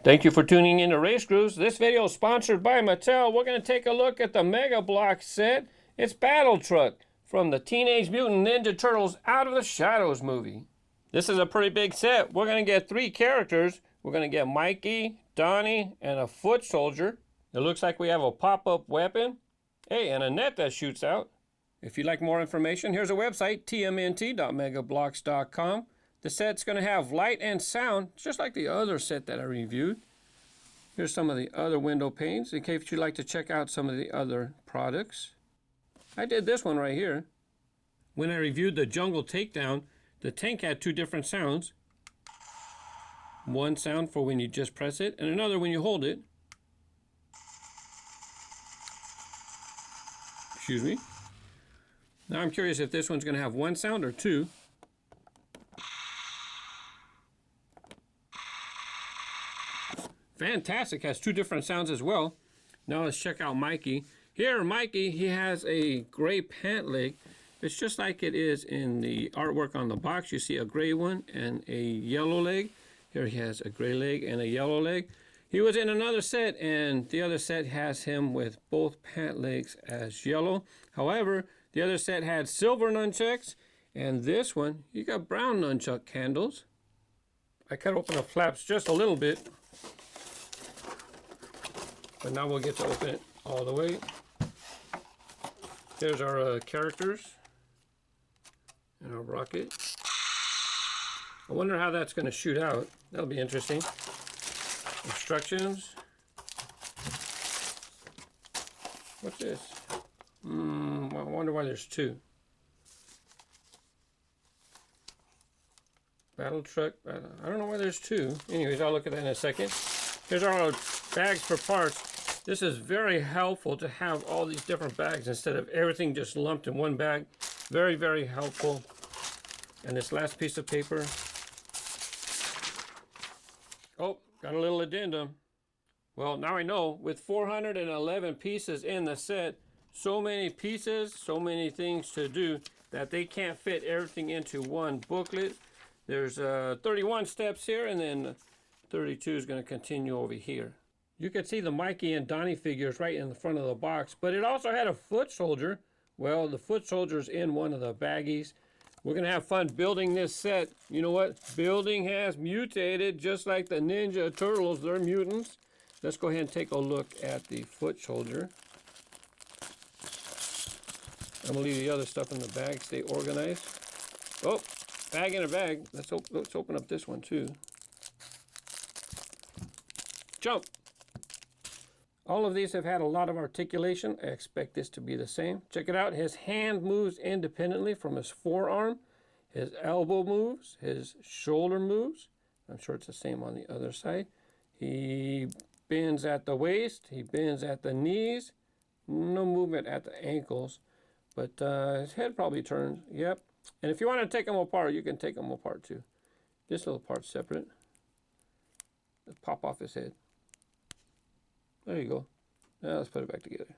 Thank you for tuning in to RaceGrooves. This video is sponsored by Mattel. We're going to take a look at the Mega Bloks set. It's Battle Truck from the Teenage Mutant Ninja Turtles Out of the Shadows movie. This is a pretty big set. We're going to get 3 characters. We're going to get Mikey, Donnie, and a foot soldier. It looks like we have a pop-up weapon. Hey, and a net that shoots out. If you'd like more information, here's a website, tmnt.megabloks.com. The set's going to have light and sound, just like the other set that I reviewed. Here's some of the other window panes, in case you'd like to check out some of the other products. I did this one right here. When I reviewed the Jungle Takedown, the tank had 2 different sounds. One sound for when you just press it, and another when you hold it. Excuse me. Now I'm curious if this one's going to have 1 sound or 2. Fantastic, has 2 different sounds as well. Now let's check out Mikey. Here, Mikey, he has a gray pant leg. It's just like it is in the artwork on the box. You see a gray one and a yellow leg. Here he has a gray leg and a yellow leg. He was in another set, and the other set has him with both pant legs as yellow. However, the other set had silver nunchucks, and this one, you got brown nunchuck handles. I cut open the flaps just a little bit. But now we'll get to open it all the way. There's our characters and our rocket. I wonder how that's going to shoot out. That'll be interesting. Instructions. What's this? I wonder why there's 2. Battle truck. I don't know why there's 2. Anyways, I'll look at that in a second. Here's our bags for parts. This is very helpful to have all these different bags instead of everything just lumped in one bag. Very, very helpful. And this last piece of paper. Oh, got a little addendum. Well, now I know with 411 pieces in the set, so many pieces, so many things to do that they can't fit everything into one booklet. There's 31 steps here, and then 32 is going to continue over here. You can see the Mikey and Donnie figures right in the front of the box, but it also had a foot soldier. Well, the foot soldier's in one of the baggies. We're going to have fun building this set. You know what? Building has mutated just like the Ninja Turtles. They're mutants. Let's go ahead and take a look at the foot soldier. I'm going to leave the other stuff in the bag, stay organized. Oh, bag in a bag. Let's open up this one too. Jump! All of these have had a lot of articulation. I expect this to be the same. Check it out. His hand moves independently from his forearm. His elbow moves. His shoulder moves. I'm sure it's the same on the other side. He bends at the waist. He bends at the knees. No movement at the ankles. But his head probably turns. Yep. And if you want to take them apart, you can take them apart too. This little part's separate. Let's pop off his head. There you go. Now let's put it back together.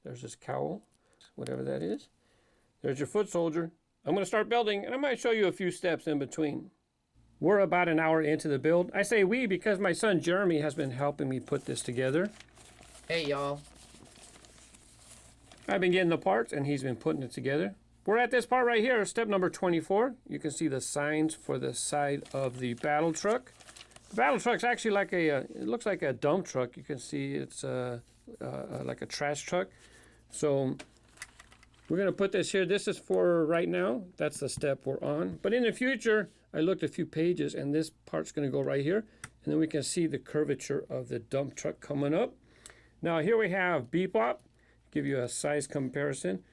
There's his cowl, whatever that is. There's your foot soldier. I'm going to start building, and I might show you a few steps in between. We're about an hour into the build. I say we because my son Jeremy has been helping me put this together. Hey, y'all. I've been getting the parts, and he's been putting it together. We're at this part right here, step number 24. You can see the signs for the side of the battle truck. The battle truck's actually like it looks like a dump truck. You can see it's like a trash truck. So we're going to put this here. This is for right now. That's the step we're on. But in the future, I looked a few pages, and this part's going to go right here. And then we can see the curvature of the dump truck coming up. Now here we have Bebop. Give you a size comparison.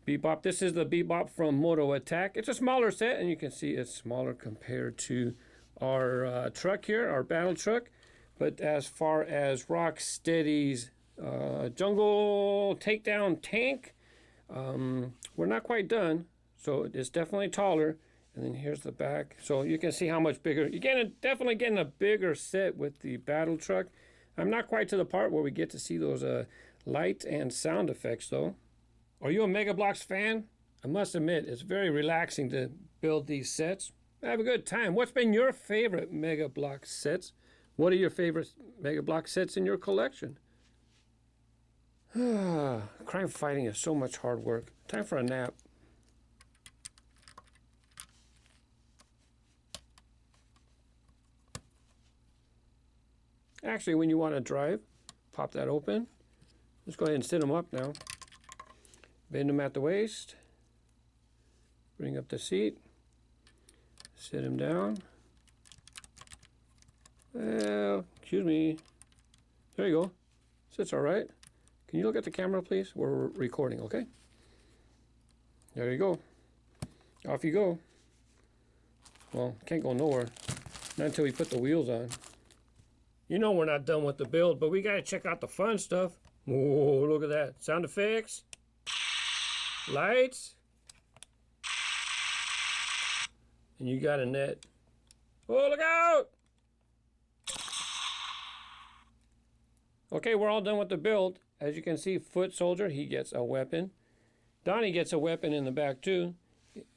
Bebop. This is the Bebop from Moto Attack. It's a smaller set, and you can see it's smaller compared to our truck here, our battle truck. But as far as Rocksteady's Jungle Takedown tank, we're not quite done. So it's definitely taller. And then here's the back. So you can see how much bigger. You're definitely getting a bigger set with the battle truck. I'm not quite to the part where we get to see those light and sound effects though. Are you a Mega Bloks fan? I must admit, it's very relaxing to build these sets. Have a good time. What's been your favorite Mega Bloks sets? What are your favorite Mega Bloks sets in your collection? Crime fighting is so much hard work. Time for a nap. Actually, when you want to drive, pop that open. Let's go ahead and sit them up now. Bend them at the waist. Bring up the seat. Sit him down. Well, excuse me. There you go. Sits all right. Can you look at the camera, please? We're recording, okay? There you go. Off you go. Well, can't go nowhere. Not until we put the wheels on. You know we're not done with the build, but we got to check out the fun stuff. Whoa, look at that. Sound effects. Lights. And you got a net. Oh, look out! Okay, we're all done with the build. As you can see, Foot Soldier, he gets a weapon. Donnie gets a weapon in the back too.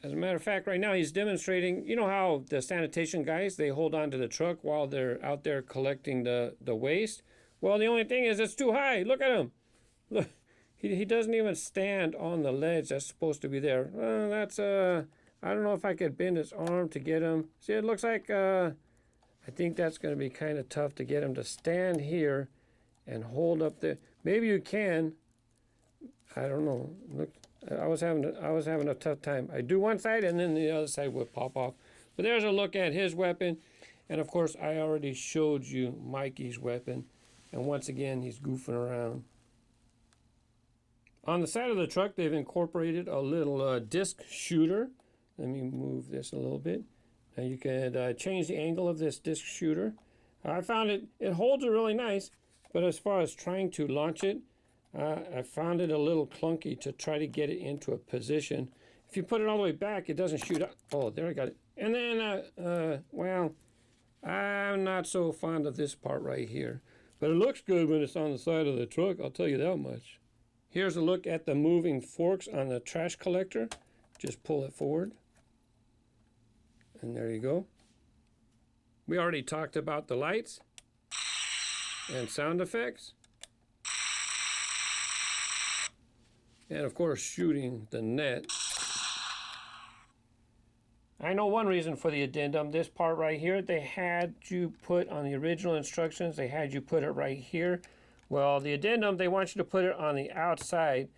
As a matter of fact, right now he's demonstrating, you know how the sanitation guys, they hold on to the truck while they're out there collecting the waste? Well, the only thing is it's too high. Look at him. Look, he doesn't even stand on the ledge that's supposed to be there. Well, that's, I don't know if I could bend his arm to get him. See, it looks like, I think that's going to be kind of tough to get him to stand here and hold up there. Maybe you can. I don't know. Look, I was having a tough time. I do one side and then the other side would pop off. But there's a look at his weapon. And of course, I already showed you Mikey's weapon. And once again, he's goofing around. On the side of the truck, they've incorporated a little disc shooter. Let me move this a little bit. Now you can change the angle of this disc shooter. I found it holds it really nice. But as far as trying to launch it, I found it a little clunky to try to get it into a position. If you put it all the way back, it doesn't shoot up. Oh, there I got it. And then, well, I'm not so fond of this part right here. But it looks good when it's on the side of the truck, I'll tell you that much. Here's a look at the moving forks on the trash collector. Just pull it forward. And there you go. We already talked about the lights and sound effects. And of course, shooting the net. I know one reason for the addendum. This part right here, they had you put on the original instructions, they had you put it right here. Well, the addendum, they want you to put it on the outside.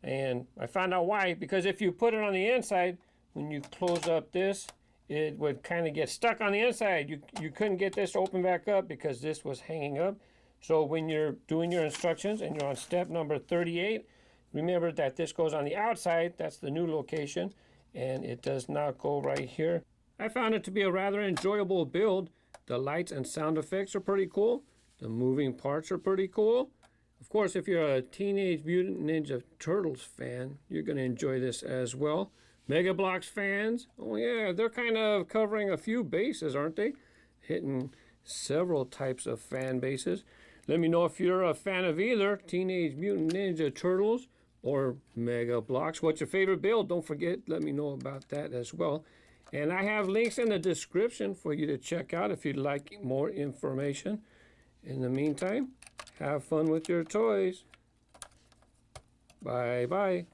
And I found out why. Because if you put it on the inside, when you close up this, it would kind of get stuck on the inside. You couldn't get this to open back up because this was hanging up. So when you're doing your instructions and you're on step number 38, remember that this goes on the outside. That's the new location. And it does not go right here. I found it to be a rather enjoyable build. The lights and sound effects are pretty cool. The moving parts are pretty cool. Of course, if you're a Teenage Mutant Ninja Turtles fan, you're going to enjoy this as well. Mega Bloks fans, oh yeah, they're kind of covering a few bases, aren't they? Hitting several types of fan bases. Let me know if you're a fan of either Teenage Mutant Ninja Turtles or Mega Bloks. What's your favorite build? Don't forget, let me know about that as well. And I have links in the description for you to check out if you'd like more information. In the meantime, have fun with your toys. Bye-bye.